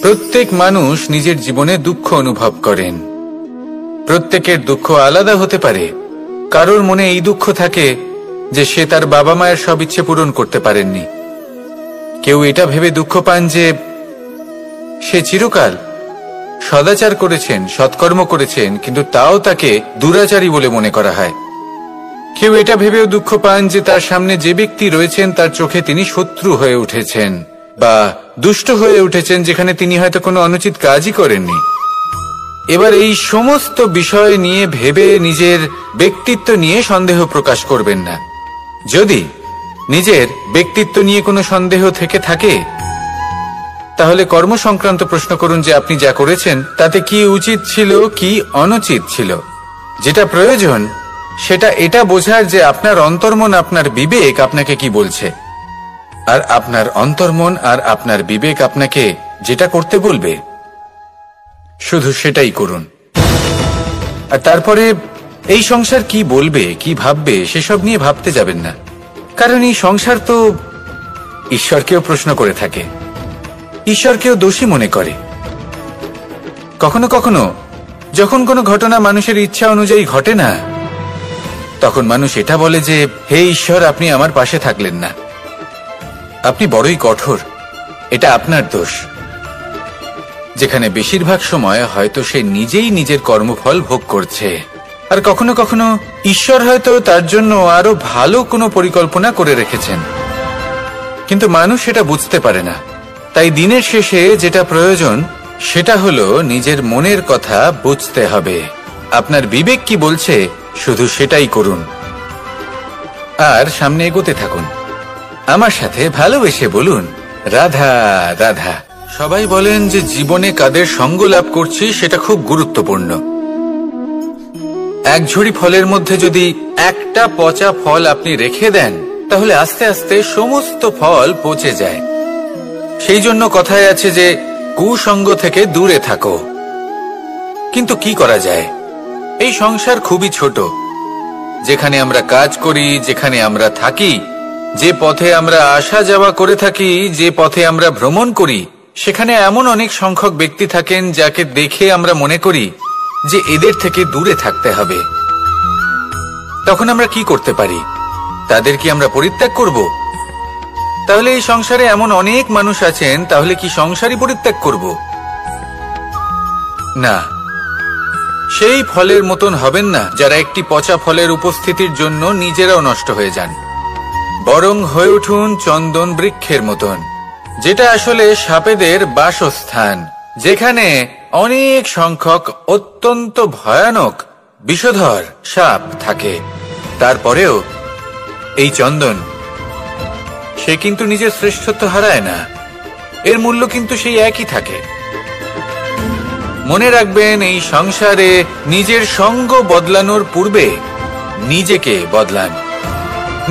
প্রত্যেক মানুষ নিজের জীবনে দুঃখ অনুভব করেন। প্রত্যেকের দুঃখ আলাদা হতে পারে। কারোর মনে এই দুঃখ থাকে যে সে তার বাবা মায়ের সব ইচ্ছে পূরণ করতে পারেননি। কেউ এটা ভেবে দুঃখ পান যে সে চিরকাল সদাচার করেছেন, সৎকর্ম করেছেন, কিন্তু তাও তাকে দুরাচারী বলে মনে করা হয়। কেউ এটা ভেবেও দুঃখ পান যে তার সামনে যে ব্যক্তি রয়েছেন তার চোখে তিনি শত্রু হয়ে উঠেছেন বা দুষ্ট হয়ে উঠেছেন, যেখানে তিনি হয়তো কোনো অনুচিত কাজই করেননি। এবার এই সমস্ত বিষয় নিয়ে ভেবে নিজের ব্যক্তিত্ব নিয়ে সন্দেহ প্রকাশ করবেন না। যদি নিজের ব্যক্তিত্ব নিয়ে কোনো সন্দেহ থেকে থাকে, তাহলে কর্ম সংক্রান্ত প্রশ্ন করুন যে আপনি যা করেছেন তাতে কি উচিত ছিল, কি অনুচিত ছিল। যেটা প্রয়োজন সেটা এটা বোঝার যে আপনার অন্তর্মন, আপনার বিবেক আপনাকে কি বলছে, আর আপনার অন্তর্মন আর আপনার বিবেক আপনাকে যেটা করতে বলবে শুধু সেটাই করুন। আর তারপরে এই সংসার কি বলবে, কি ভাববে সেসব নিয়ে ভাবতে যাবেন না। কারণ এই সংসার তো ঈশ্বরকেও প্রশ্ন করে থাকে, ঈশ্বরকেও দোষী মনে করে। কখনো কখনো যখন কোনো ঘটনা মানুষের ইচ্ছা অনুযায়ী ঘটে না, তখন মানুষ এটা বলে যে হে ঈশ্বর, আপনি আমার পাশে থাকলেন না, আপনি বড়ই কঠোর, এটা আপনার দোষ। যেখানে বেশিরভাগ সময় হয়তো সে নিজেই নিজের কর্মফল ভোগ করছে। আর কখনো কখনো ঈশ্বর হয়তো তার জন্য আরো ভালো কোনো পরিকল্পনা করে রেখেছেন, কিন্তু মানুষ সেটা বুঝতে পারে না। তাই দিনের শেষে যেটা প্রয়োজন সেটা হলো নিজের মনের কথা বুঝতে হবে। আপনার বিবেক কি বলছে শুধু সেটাই করুন, আর সামনে এগোতে থাকুন। আমার সাথে ভালোবেসে বলুন রাধা রাধা। সবাই বলেন যে জীবনে কাদের সঙ্গ লাভ করছি সেটা খুব গুরুত্বপূর্ণ। এক ঝুড়ি ফলের মধ্যে যদি একটা পচা ফল আপনি রেখে দেন, তাহলে আস্তে আস্তে সমস্ত ফল পচে যায়। সেই জন্য কথায় আছে যে কুসঙ্গ থেকে দূরে থাকো। কিন্তু কি করা যায়? এই সংসার খুবই ছোট। যেখানে আমরা কাজ করি, যেখানে আমরা থাকি, যে পথে আমরা আসা যাওয়া করে থাকি, যে পথে আমরা ভ্রমণ করি, সেখানে এমন অনেক সংখ্যক ব্যক্তি থাকেন যাকে দেখে আমরা মনে করি যে এদের থেকে দূরে থাকতে হবে। তখন আমরা কি করতে পারি? তাদের কি আমরা পরিত্যাগ করব? তাহলে এই সংসারে এমন অনেক মানুষ আছেন, তাহলে কি সংসারই পরিত্যাগ করব? না, সেই ফলের মতন হবেন না যারা একটি পচা ফলের উপস্থিতির জন্য নিজেরাও নষ্ট হয়ে যান। বরং হয়ে উঠুন চন্দন বৃক্ষের মতন, যেটা আসলে সাপেদের বাসস্থান, যেখানে অনেক সংখ্যক অত্যন্ত ভয়ানক বিষধর সাপ থাকে। তারপরেও এই চন্দন, সে কিন্তু নিজের শ্রেষ্ঠত্ব হারায় না, এর মূল্য কিন্তু সেই একই থাকে। মনে রাখবেন, এই সংসারে নিজের সঙ্গ বদলানোর পূর্বে নিজেকে বদলান।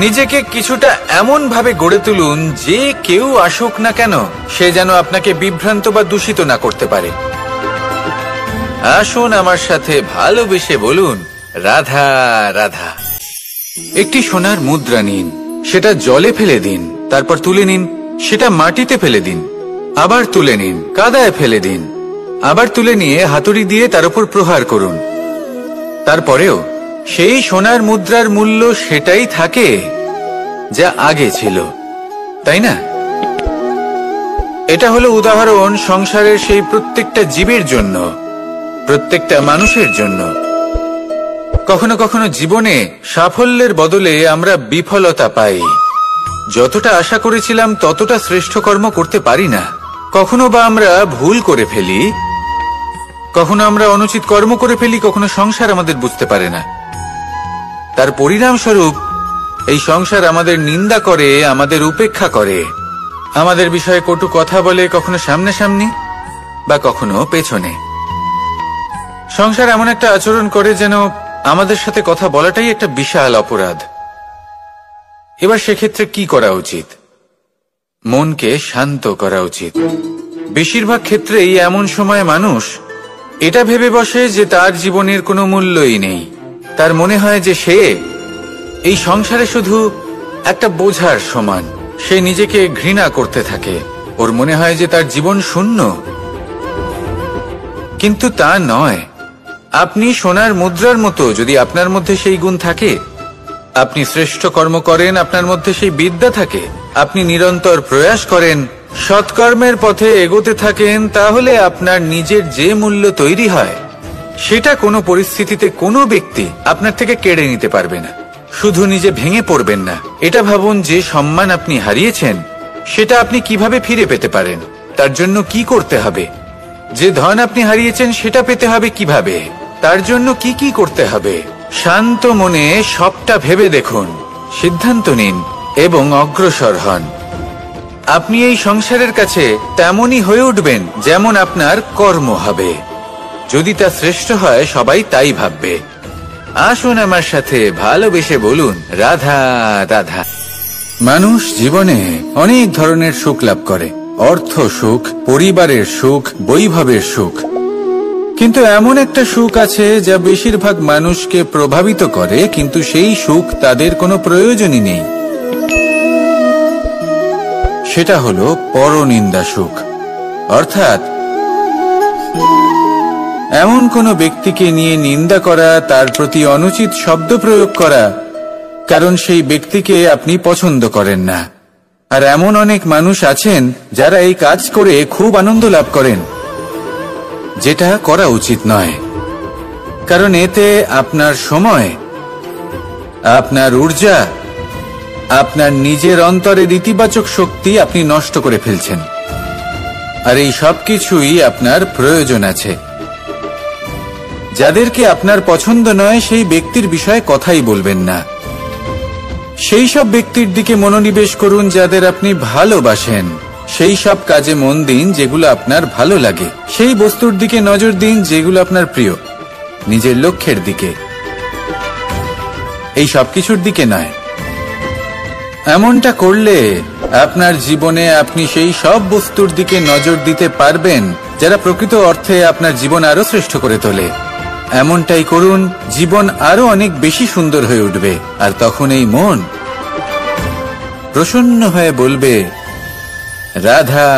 নিজেকে কিছুটা এমন ভাবে গড়ে তুলুন যে কেউ আসুক না কেন সে যেন আপনাকে বিভ্রান্ত বা দূষিত না করতে পারে। আসুন আমার সাথে ভালোবেসে বলুন রাধা রাধা। একটি সোনার মুদ্রা নিন, সেটা জলে ফেলে দিন, তারপর তুলে নিন, সেটা মাটিতে ফেলে দিন, আবার তুলে নিন, কাদায় ফেলে দিন, আবার তুলে নিয়ে হাতুড়ি দিয়ে তার উপর প্রহার করুন। তারপরেও সেই সোনার মুদ্রার মূল্য সেটাই থাকে যা আগে ছিল, তাই না? এটা হলো উদাহরণ সংসারের সেই প্রত্যেকটা জীবের জন্য, প্রত্যেকটা মানুষের জন্য। কখনো কখনো জীবনে সাফল্যের বদলে আমরা বিফলতা পাই। যতটা আশা করেছিলাম ততটা শ্রেষ্ঠ কর্ম করতে পারি না। কখনো বা আমরা ভুল করে ফেলি, কখনো আমরা অনুচিত কর্ম করে ফেলি, কখনো সংসার আমাদের বুঝতে পারে না। তার পরিণামস্বরূপ এই সংসার আমাদের নিন্দা করে, আমাদের উপেক্ষা করে, আমাদের বিষয়ে কটু কথা বলে, কখনো সামনাসামনি বা কখনো পেছনে। সংসার এমন একটা আচরণ করে যেন আমাদের সাথে কথা বলাটাই একটা বিশাল অপরাধ। এবার সেক্ষেত্রে কি করা উচিত? মনকে শান্ত করা উচিত। বেশিরভাগ ক্ষেত্রেই এমন সময় মানুষ এটা ভেবে বসে যে তার জীবনের কোনো মূল্যই নেই। তার মনে হয় যে সে এই সংসারে শুধু একটা বোঝার সমান। সে নিজেকে ঘৃণা করতে থাকে। ওর মনে হয় যে তার জীবন শূন্য, কিন্তু তা নয়। আপনি সোনার মুদ্রার মতো, যদি আপনার মধ্যে সেই গুণ থাকে, আপনি শ্রেষ্ঠ কর্ম করেন, আপনার মধ্যে সেই বিদ্যা থাকে, আপনি নিরন্তর প্রয়াস করেন, সৎকর্মের পথে এগোতে থাকেন, তাহলে আপনার নিজের যে মূল্য তৈরি হয় সেটা কোনো পরিস্থিতিতে কোনো ব্যক্তি আপনার থেকে কেড়ে নিতে পারবে না। শুধু নিজে ভেঙে পড়বেন না, এটা ভাবুন যে সম্মান আপনি হারিয়েছেন সেটা আপনি কিভাবে ফিরে পেতে পারেন, তার জন্য কি করতে হবে। যে ধন আপনি হারিয়েছেন সেটা পেতে হবে কিভাবে, তার জন্য কি কি করতে হবে। শান্ত মনে সবটা ভেবে দেখুন, সিদ্ধান্ত নিন এবং অগ্রসর হন। আপনি এই সংসারের কাছে তেমনই হয়ে উঠবেন যেমন আপনার কর্ম হবে। যদি তা শ্রেষ্ঠ হয় সবাই তাই ভাববে। আসুন আমার সাথে ভালোবেসে বলুন, রাধা রাধা। মানুষ জীবনে অনেক ধরনের সুখ লাভ করে, অর্থ সুখ, পরিবারের সুখ, বৈভবের সুখ। কিন্তু এমন একটা সুখ আছে যা বেশিরভাগ মানুষকে প্রভাবিত করে, কিন্তু সেই সুখ তাদের কোনো প্রয়োজনই নেই। সেটা হলো পরনিন্দা সুখ। অর্থাৎ এমন কোনো ব্যক্তিকে নিয়ে নিন্দা করা, তার প্রতি অনুচিত শব্দ প্রয়োগ করা, কারণ সেই ব্যক্তিকে আপনি পছন্দ করেন না। আর এমন অনেক মানুষ আছেন যারা এই কাজ করে খুব আনন্দ লাভ করেন, যেটা করা উচিত নয়। কারণ এতে আপনার সময়, আপনার ঊর্জা, আপনার নিজের অন্তরের ইতিবাচক শক্তি আপনি নষ্ট করে ফেলছেন। আর এই সব কিছুই আপনার প্রয়োজন আছে। যাদেরকে আপনার পছন্দ নয় সেই ব্যক্তির বিষয়ে কথাই বলবেন না। সেই সব ব্যক্তির দিকে মনোনিবেশ করুন যাদের আপনি ভালোবাসেন। সেই সব কাজে মন দিন যেগুলো আপনার ভালো লাগে। সেই বস্তুর দিকে নজর দিন যেগুলো আপনার প্রিয়, নিজের লক্ষ্যের দিকে, এই সব কিছুর দিকে নয়। এমনটা করলে আপনার জীবনে আপনি সেই সব বস্তুর দিকে নজর দিতে পারবেন যারা প্রকৃত অর্থে আপনার জীবন আরো শ্রেষ্ঠ করে তোলে। এমনটাই করুন, জীবন আরো অনেক বেশি সুন্দর হয়ে উঠবে। আর তখন এই মন প্রসন্ন হয়ে বলবে, রাধা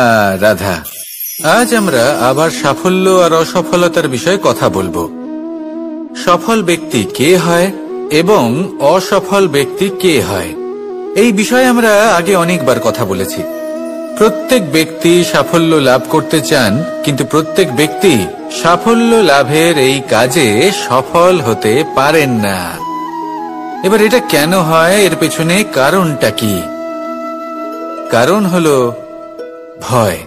রাধা। আজ আমরা আবার সাফল্য আর অসফলতার বিষয়ে কথা বলবো। সফল ব্যক্তি কে হয় এবং অসফল ব্যক্তি কে হয়, এই বিষয়ে আমরা আগে অনেকবার কথা বলেছি। প্রত্যেক ব্যক্তি সাফল্য লাভ করতে চান, কিন্তু প্রত্যেক ব্যক্তি সাফল্য লাভের এই কাজে সফল হতে পারেন না। এবার এটা কেন হয়, এর পেছনে কারণটা কি? কারণ হলো ভয়।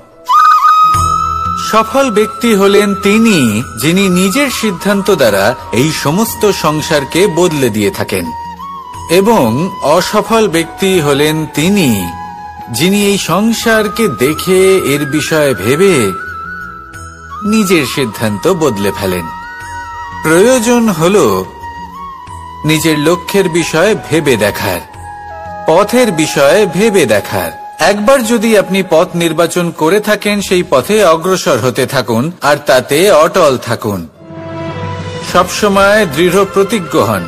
সফল ব্যক্তি হলেন তিনি যিনি নিজের সিদ্ধান্ত দ্বারা এই সমস্ত সংসারকে বদলে দিয়ে থাকেন, এবং অসফল ব্যক্তি হলেন তিনি যিনি এই সংসারকে দেখে এর বিষয়ে ভেবে নিজের সিদ্ধান্ত বদলে ফেলেন। প্রয়োজন হলো নিজের লক্ষ্যের বিষয়ে ভেবে দেখার, পথের বিষয়ে ভেবে দেখার। একবার যদি আপনি পথ নির্বাচন করে থাকেন, সেই পথে অগ্রসর হতে থাকুন আর তাতে অটল থাকুন। সবসময় দৃঢ় প্রতিজ্ঞ হন।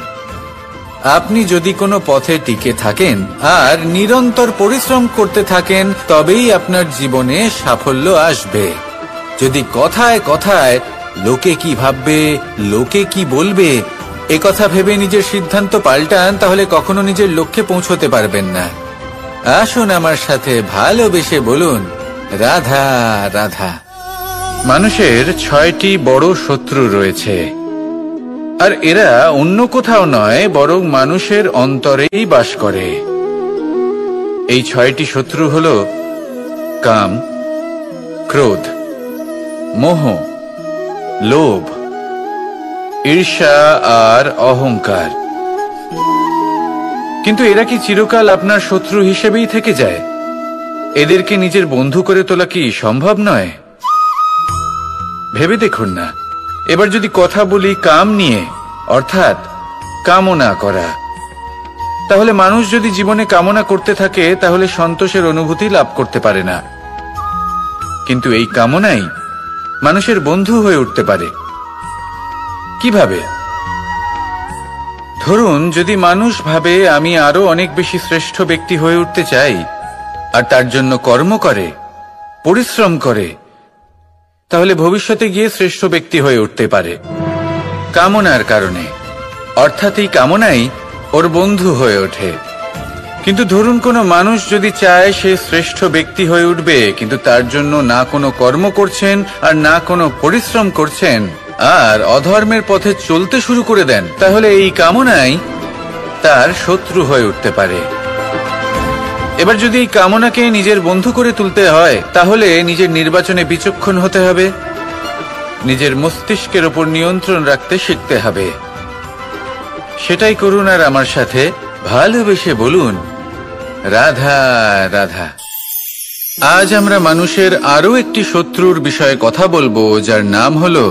আপনি যদি কোনো পথে টিকে থাকেন আর নিরন্তর পরিশ্রম করতে থাকেন, তবেই আপনার জীবনে সাফল্য আসবে। যদি কথায় কথায় লোকে কি ভাববে, লোকে কি বলবে, একথা ভেবে নিজের সিদ্ধান্ত পাল্টান, তাহলে কখনো নিজের লক্ষ্যে পৌঁছতে পারবেন না। আসুন আমার সাথে ভালোবেসে বলুন, রাধা রাধা। মানুষের 6টি বড় শত্রু রয়েছে, আর এরা অন্য কোথাও নয়, বরং মানুষের অন্তরেই বাস করে। এই 6টি শত্রু হল কাম, ক্রোধ, মোহ, লোভ, ঈর্ষা আর অহংকার। কিন্তু এরা কি চিরকাল আপনার শত্রু হিসেবেই থেকে যায়? এদেরকে নিজের বন্ধু করে তোলা কি সম্ভব নয়? ভেবে দেখুন না। এবার যদি কথা বলি কাম নিয়ে, অর্থাৎ কামনা করা, তাহলে মানুষ যদি জীবনে কামনা করতে থাকে তাহলে সন্তোষের অনুভূতি লাভ করতে পারে না। কিন্তু এই কামনাই মানুষের বন্ধু হয়ে উঠতে পারে। কিভাবে? ধরুন, যদি মানুষ ভাবে আমি আরো অনেক বেশি শ্রেষ্ঠ ব্যক্তি হয়ে উঠতে চাই, আর তার জন্য কর্ম করে, পরিশ্রম করে, তাহলে ভবিষ্যতে গিয়ে শ্রেষ্ঠ ব্যক্তি হয়ে উঠতে পারে কামনার কারণে। অর্থাৎ এই কামনাই ওর বন্ধু হয়ে ওঠে। কিন্তু ধরুন কোনো মানুষ যদি চায় সে শ্রেষ্ঠ ব্যক্তি হয়ে উঠবে, কিন্তু তার জন্য না কোনো কর্ম করছেন আর না কোনো পরিশ্রম করছেন, আর অধর্মের পথে চলতে শুরু করে দেন, তাহলে এই কামনাই তার শত্রু হয়ে উঠতে পারে। এবার যদি এই কামনাকে নিজের বন্ধু করে তুলতে হয়, তাহলে নিজের নির্বাচনে বিচক্ষণ হতে হবে, নিজের মস্তিষ্কের ওপর নিয়ন্ত্রণ রাখতে শিখতে হবে। সেটাই করুন আর আমার সাথে ভালোবেসে বলুন, রাধা রাধা। আজ আমরা মানুষের আরো একটি শত্রুর বিষয়ে কথা বলবো, যার নাম হলো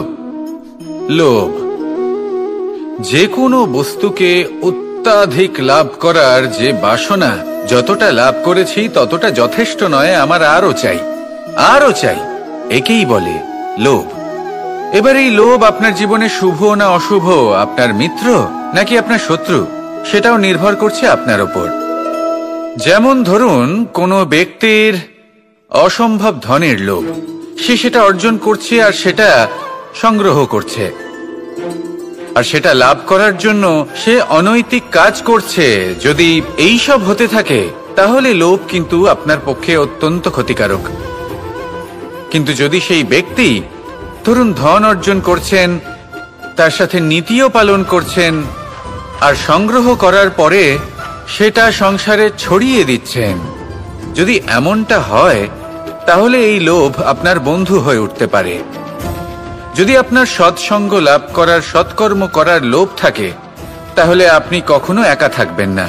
লোভ। যে কোনো বস্তুকে অত্যাধিক লাভ করার যে বাসনা, যতটা লাভ করেছি ততটা যথেষ্ট নয়, আমার আরো চাই, আরো চাই, একেই বলে লোভ। এবার এই লোভ আপনার জীবনে শুভ না অশুভ, আপনার মিত্র নাকি আপনার শত্রু, সেটাও নির্ভর করছে আপনার ওপর। যেমন ধরুন কোনো ব্যক্তির অসম্ভব ধনের লোভ, সে সেটা অর্জন করছে আর সেটা সংগ্রহ করছে, আর সেটা লাভ করার জন্য সে অনৈতিক কাজ করছে। যদি এই সব হতে থাকে তাহলে লোভ কিন্তু আপনার পক্ষে অত্যন্ত ক্ষতিকারক। কিন্তু যদি সেই ব্যক্তি ধরুন ধন অর্জন করছেন, তার সাথে নীতিও পালন করছেন, আর সংগ্রহ করার পরে সেটা সংসারে ছড়িয়ে দিচ্ছেন, যদি এমনটা হয় তাহলে এই লোভ আপনার বন্ধু হয়ে উঠতে পারে। যদি আপনার সৎসঙ্গ লাভ করার, সৎকর্ম করার লোভ থাকে, তাহলে আপনি কখনো একা থাকবেন না।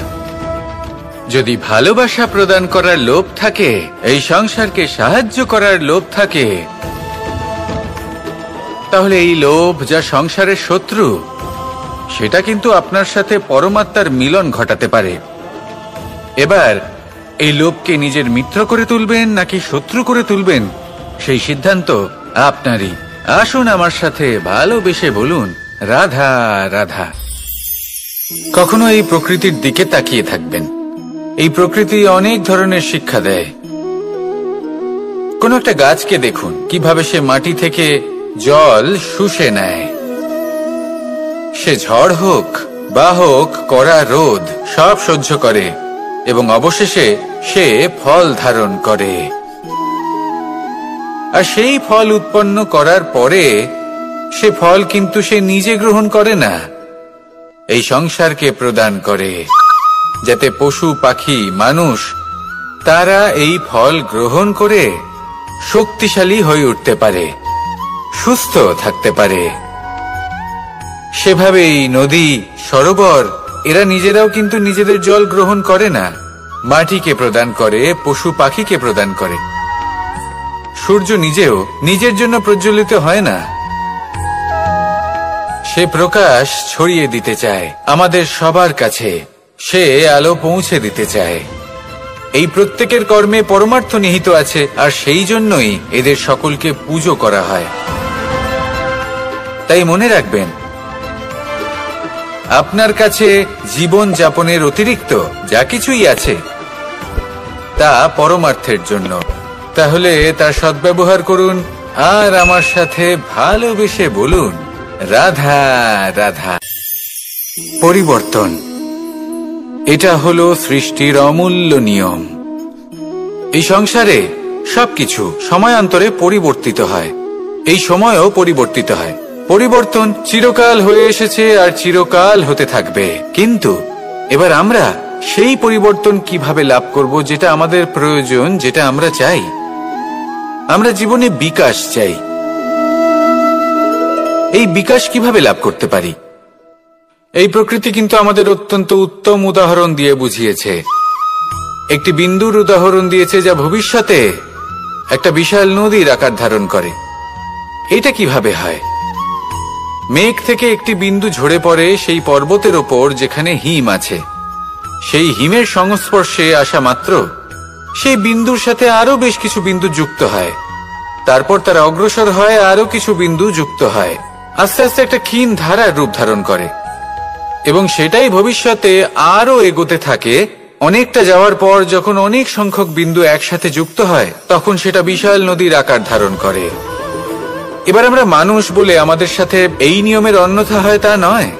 যদি ভালোবাসা প্রদান করার লোভ থাকে, এই সংসারকে সাহায্য করার লোভ থাকে, তাহলে এই লোভ যা সংসারের শত্রু, সেটা কিন্তু আপনার সাথে পরমাত্মার মিলন ঘটাতে পারে। এবার এই লোভকে নিজের মিত্র করে তুলবেন নাকি শত্রু করে তুলবেন, সেই সিদ্ধান্ত আপনারই। আসুন আমার সাথে ভালোবেসে বলুন, রাধা রাধা। কখনো এই প্রকৃতির দিকে তাকিয়ে থাকবেন। এই প্রকৃতি অনেক ধরনের শিক্ষা দেয়। কোন একটা গাছকে দেখুন কিভাবে সে মাটি থেকে জল শুষে নেয়। সে ঝড় হোক বা হোক কড়া রোদ, সব সহ্য করে এবং অবশেষে সে ফল ধারণ করে। আর সেই ফল উৎপন্ন করার পরে সে ফল কিন্তু সে নিজে গ্রহণ করে না, এই সংসারকে প্রদান করে, যাতে পশু পাখি মানুষ তারা এই ফল গ্রহণ করে শক্তিশালী হয়ে উঠতে পারে, সুস্থ থাকতে পারে। সেভাবেই নদী, সরোবর এরা নিজেরাও কিন্তু নিজেদের জল গ্রহণ করে না, মাটিকে প্রদান করে, পশু পাখিকে প্রদান করে। সূর্য নিজেও নিজের জন্য প্রজ্বলিত হয় না, সে প্রকাশ ছড়িয়ে দিতে চায় আমাদের সবার কাছে, সে আলো পৌঁছে দিতে চায়। এই প্রত্যেকের কর্মে পরমার্থ নিহিত আছে, আর সেই জন্যই এদের সকলকে পুজো করা হয়। তাই মনে রাখবেন, আপনার কাছে জীবন যাপনের অতিরিক্ত যা কিছুই আছে তা পরমার্থের জন্য। তাহলে তার সদ্ব্যবহার করুন আর আমার সাথে ভালোবেসে বলুন, রাধা রাধা। পরিবর্তন, এটা হলো সৃষ্টির অমূল্য নিয়ম। এই সংসারে সবকিছু সময়ান্তরে পরিবর্তিত হয়, এই সময়ও পরিবর্তিত হয়। পরিবর্তন চিরকাল হয়ে এসেছে আর চিরকাল হতে থাকবে। কিন্তু এবার আমরা সেই পরিবর্তন কিভাবে লাভ করব, যেটা আমাদের প্রয়োজন, যেটা আমরা চাই। আমরা জীবনে বিকাশ চাই। এই বিকাশ কিভাবে লাভ করতে পারি? এই প্রকৃতি কিন্তু আমাদের অত্যন্ত উত্তম উদাহরণ দিয়ে বুঝিয়েছে। একটি বিন্দুর উদাহরণ দিয়েছে, যা ভবিষ্যতে একটা বিশাল নদীর আকার ধারণ করে। এটা কিভাবে হয়? মেঘ থেকে একটি বিন্দু ঝরে পড়ে সেই পর্বতের ওপর যেখানে হিম আছে। সেই হিমের সংস্পর্শে আসা মাত্র সেই বিন্দুর সাথে আরো বেশ কিছু বিন্দু যুক্ত হয়। তারপর তারা অগ্রসর হয়, আরো কিছু বিন্দু যুক্ত হয়, আস্তে আস্তে একটা ক্ষীণ ধারার রূপ ধারণ করে, এবং সেটাই ভবিষ্যতে আরো এগোতে থাকে। অনেকটা যাওয়ার পর যখন অনেক সংখ্যক বিন্দু একসাথে যুক্ত হয়, তখন সেটা বিশাল নদীর আকার ধারণ করে। এবার আমরা মানুষ বলে আমাদের সাথে এই নিয়মের অন্যথা হয় তা নয়।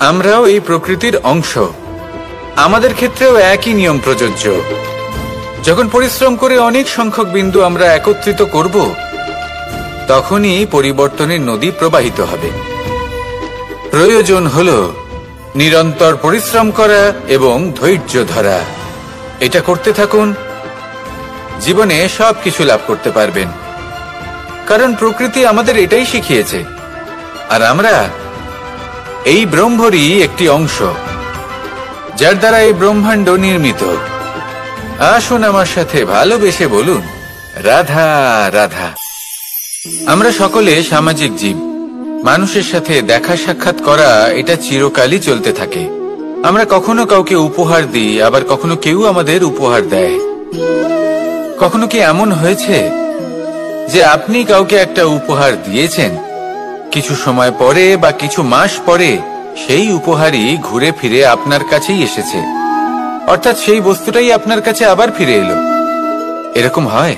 আমরাও এই প্রকৃতির অংশ, আমাদের ক্ষেত্রেও একই নিয়ম প্রযোজ্য। যখন পরিশ্রম করে অনেক সংখ্যক বিন্দু আমরা একত্রিত করব, তখনই পরিবর্তনের নদী প্রবাহিত হবে। প্রয়োজন হল নিরন্তর পরিশ্রম করা এবং ধৈর্য ধরা। এটা করতে থাকুন, জীবনে সবকিছু লাভ করতে পারবেন। কারণ প্রকৃতি আমাদের এটাই শিখিয়েছে, আর আমরা এই ব্রহ্মরই একটি অংশ, যার দ্বারা এই ব্রহ্মাণ্ড নির্মিত। আসুন আমার সাথে ভালোবেসে বলুন, রাধা রাধা। আমরা সকলে সামাজিক জীব। মানুষের সাথে দেখা সাক্ষাৎ করা এটা চিরকালই চলতে থাকে। আমরা কখনো কাউকে উপহার দিই, আবার কখনো কেউ আমাদের উপহার দেয়। কখনো কি এমন হয়েছে যে আপনি কাউকে একটা উপহার দিয়েছেন, কিছু সময় পরে বা কিছু মাস পরে সেই উপহারই ঘুরে ফিরে আপনার কাছেই এসেছে, অর্থাৎ সেই বস্তুটাই আপনার কাছে আবার ফিরে এলো? এরকম হয়।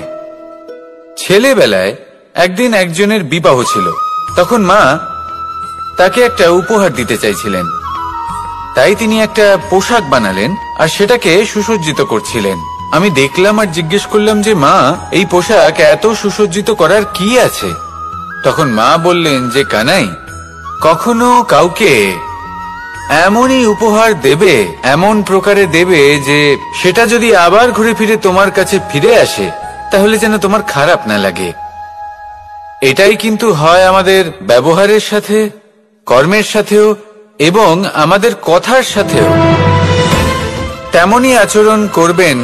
ছেলেবেলায় একদিন একজনের বিবাহ ছিল, তখন মা তাকে একটা উপহার দিতে চাইছিলেন। তাই তিনি একটা পোশাক বানালেন আর সেটাকে সুসজ্জিত করছিলেন। আমি দেখলাম আর জিজ্ঞেস করলাম যে মা, এই পোশাক এত সুসজ্জিত করার কি আছে? তখন মা বললেন যে কানাই, কখনো কাউকে এমনই উপহার দেবে, এমন প্রকারে দেবে যে সেটা যদি আবার ঘুরে ফিরে তোমার কাছে ফিরে আসে, তাহলে যেন তোমার খারাপ না লাগে। এটাই কিন্তু হয় আমাদের ব্যবহারের সাথে, কর্মের সাথেও এবং আমাদের কথার সাথেও। তেমনই আচরণ করবেন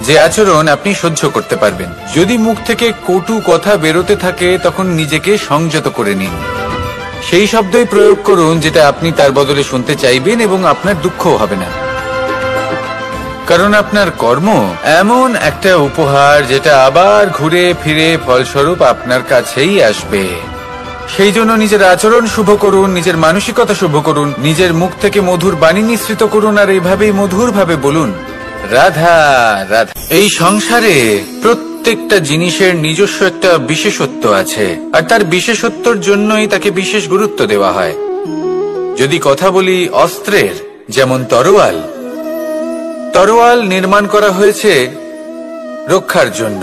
যে আচরণ আপনি সহ্য করতে পারবেন। যদি মুখ থেকে কটু কথা বেরোতে থাকে, তখন নিজেকে সংযত করে নিন। সেই শব্দই প্রয়োগ করুন যেটা আপনি তার বদলে শুনতে চাইবেন, এবং আপনার দুঃখও হবে না। কারণ আপনার কর্ম এমন একটা উপহার যেটা আবার ঘুরে ফিরে ফলস্বরূপ আপনার কাছেই আসবে। সেই জন্য নিজের আচরণ শুভ করুন, নিজের মানসিকতা শুভ করুন, নিজের মুখ থেকে মধুর বাণী নিঃসৃত করুন, আর এইভাবেই মধুর ভাবে বলুন, রাধা রাধা। এই সংসারে প্রত্যেকটা জিনিসের নিজস্ব একটা বিশেষত্ব আছে, আর তার বিশেষত্বর জন্যই তাকে বিশেষ গুরুত্ব দেওয়া হয়। যদি কথা বলি অস্ত্রের, যেমন তরোয়াল। তরোয়াল নির্মাণ করা হয়েছে রক্ষার জন্য।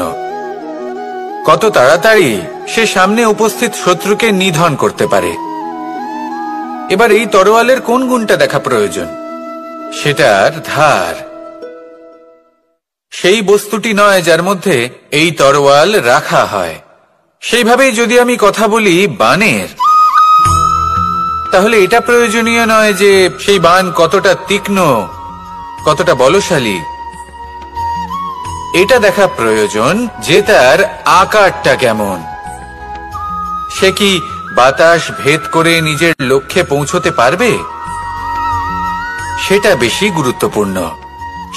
কত তাড়াতাড়ি সে সামনে উপস্থিত শত্রুকে নিধন করতে পারে। এবার এই তরোয়ালের কোন গুণটা দেখা প্রয়োজন? সেটার ধার। সেই বস্তুটি নয় যার মধ্যে এই তরোয়াল রাখা হয়। সেইভাবেই যদি আমি কথা বলি বাণের, তাহলে এটা প্রয়োজনীয় নয় যে সেই বাণ কতটা তীক্ষ্ণ, কতটা বলশালী। এটা দেখা প্রয়োজন যে তার আকারটা কেমন। সে কি বাতাস ভেদ করে নিজের লক্ষ্যে পৌঁছতে পারবে? সেটা বেশি গুরুত্বপূর্ণ,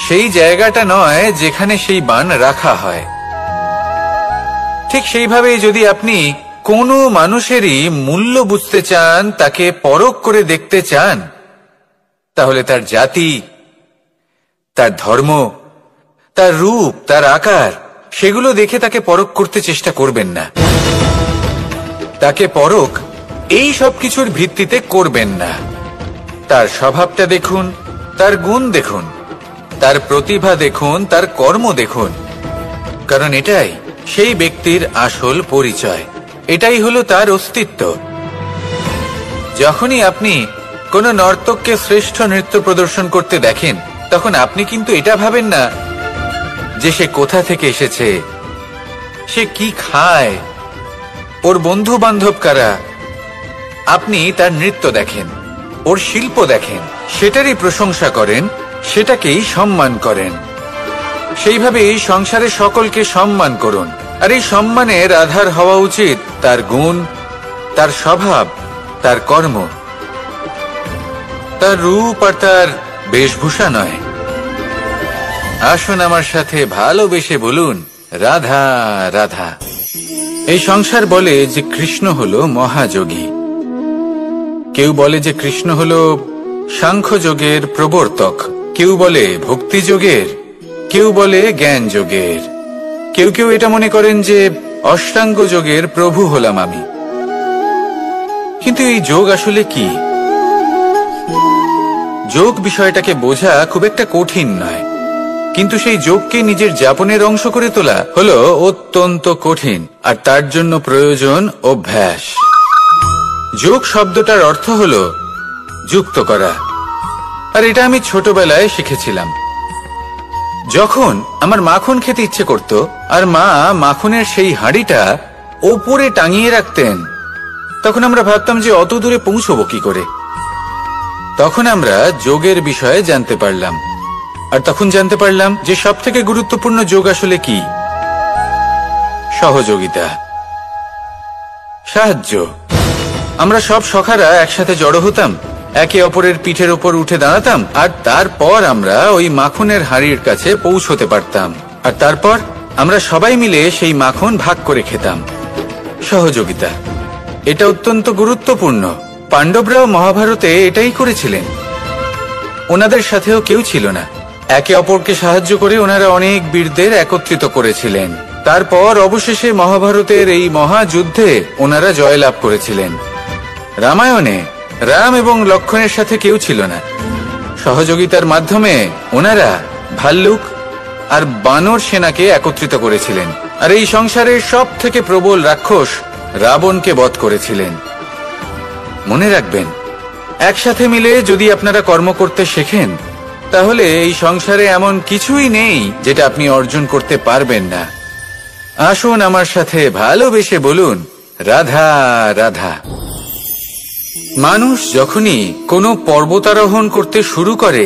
সেই জায়গাটা নয় যেখানে সেই বাণ রাখা হয়। ঠিক সেইভাবেই যদি আপনি কোনো মানুষেরই মূল্য বুঝতে চান, তাকে পরখ করে দেখতে চান, তাহলে তার জাতি, তার ধর্ম, তার রূপ, তার আকার, সেগুলো দেখে তাকে পরখ করতে চেষ্টা করবেন না। তাকে পরখ এই সব কিছুর ভিত্তিতে করবেন না। তার স্বভাবটা দেখুন, তার গুণ দেখুন, তার প্রতিভা দেখুন, তার কর্ম দেখুন। কারণ এটাই সেই ব্যক্তির আসল পরিচয়, এটাই হলো তার অস্তিত্ব। যখনই আপনি কোনো নর্তককে শ্রেষ্ঠ নৃত্য প্রদর্শন করতে দেখেন, তখন আপনি কিন্তু এটা ভাবেন না যে সে কোথা থেকে এসেছে, সে কি খায়, ওর বন্ধু বান্ধব কারা। আপনি তার নৃত্য দেখেন, ওর শিল্প দেখেন, সেটারই প্রশংসা করেন, সেটাকেই সম্মান করেন। সেইভাবে এই সংসারে সকলকে সম্মান করুন। আর এই সম্মানের আধার হওয়া উচিত তার গুণ, তার স্বভাব, তার কর্ম, তার রূপ আর তার বেশভূষা নয়। আসুন আমার সাথে ভালোবেসে বলুন, রাধা রাধা। এই সংসার বলে যে কৃষ্ণ হলো মহাযোগী, কেউ বলে যে কৃষ্ণ হলো সাংখ্য যোগের প্রবর্তক, কেউ বলে ভক্তি যোগের, কেউ বলে জ্ঞান যোগের, কেউ কেউ এটা মনে করেন যে অষ্টাঙ্গ যোগের প্রভু হলাম আমি। কিন্তু এই যোগ আসলে কি? যোগ বিষয়টাকে বোঝা খুব একটা কঠিন নয়, কিন্তু সেই যোগকে নিজের যাপনের অংশ করে তোলা হলো অত্যন্ত কঠিন, আর তার জন্য প্রয়োজন অভ্যাস। যোগ শব্দটার অর্থ হলো যুক্ত করা, আর এটা আমি ছোটবেলায় শিখেছিলাম। যখন আমার মাখন খেতে ইচ্ছে করত আর মা মাখনের সেই হাঁড়িটা ওপরে টাঙিয়ে রাখতেন, তখন আমরা ভাবতাম যে অত দূরে পৌঁছবো কি করে। তখন আমরা যোগের বিষয়ে জানতে পারলাম, আর তখন জানতে পারলাম যে সবথেকে গুরুত্বপূর্ণ যোগ আসলে কি? সহযোগিতা, সাহায্য। আমরা সব সখারা একসাথে জড়ো হতাম, একে অপরের পিঠের ওপর উঠে দাঁড়াতাম, আর তারপর আমরা ওই মাখনের হাঁড়ির কাছে পৌঁছতে পারতাম, আর তারপর আমরা সবাই মিলে সেই মাখন ভাগ করে খেতাম। সহযোগিতা, এটা অত্যন্ত গুরুত্বপূর্ণ। পাণ্ডবরাও মহাভারতে এটাই করেছিলেন। ওনাদের সাথেও কেউ ছিল না, একে অপরকে সাহায্য করে ওনারা অনেক বীরদের একত্রিত করেছিলেন। তারপর অবশেষে মহাভারতের এই মহাযুদ্ধে ওনারা জয়লাভ করেছিলেন। রামায়ণে রাম এবং লক্ষ্মণের সাথে কেউ ছিল না। সহযোগিতার মাধ্যমে ওনারা ভাল্লুক আর বানর সেনাকে একত্রিত করেছিলেন, আর এই সংসারের সব থেকে প্রবল রাক্ষস রাবণকে বধ করেছিলেন। মনে রাখবেন, একসাথে মিলে যদি আপনারা কর্ম করতে শেখেন, তাহলে এই সংসারে এমন কিছুই নেই যেটা আপনি অর্জন করতে পারবেন না। আসুন আমার সাথে ভালোবেসে বলুন, রাধা রাধা। মানুষ যখনই কোনো পর্বতারোহণ করতে শুরু করে,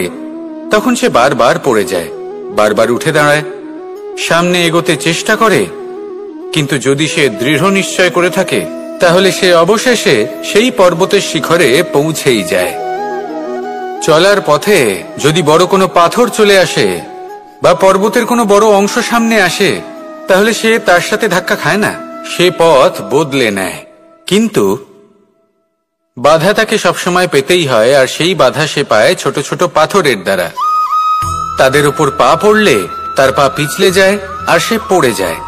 তখন সে বারবার পড়ে যায়, বারবার উঠে দাঁড়ায়, সামনে এগোতে চেষ্টা করে, কিন্তু যদি সে দৃঢ় নিশ্চয় করে থাকে, তাহলে সে অবশেষে সেই পর্বতের শিখরে পৌঁছেই যায়। চলার পথে যদি বড় কোনো পাথর চলে আসে বা পর্বতের কোনো বড় অংশ সামনে আসে, তাহলে সে তার সাথে ধাক্কা খায় না, সে পথ বদলে নেয়। কিন্তু বাধা তাকে সবসময় পেতেই হয়, আর সেই বাধা সে পায় ছোট ছোট পাথরের দ্বারা। তাদের উপর পা পড়লে তার পা পিছলে যায় আর সে পড়ে যায়।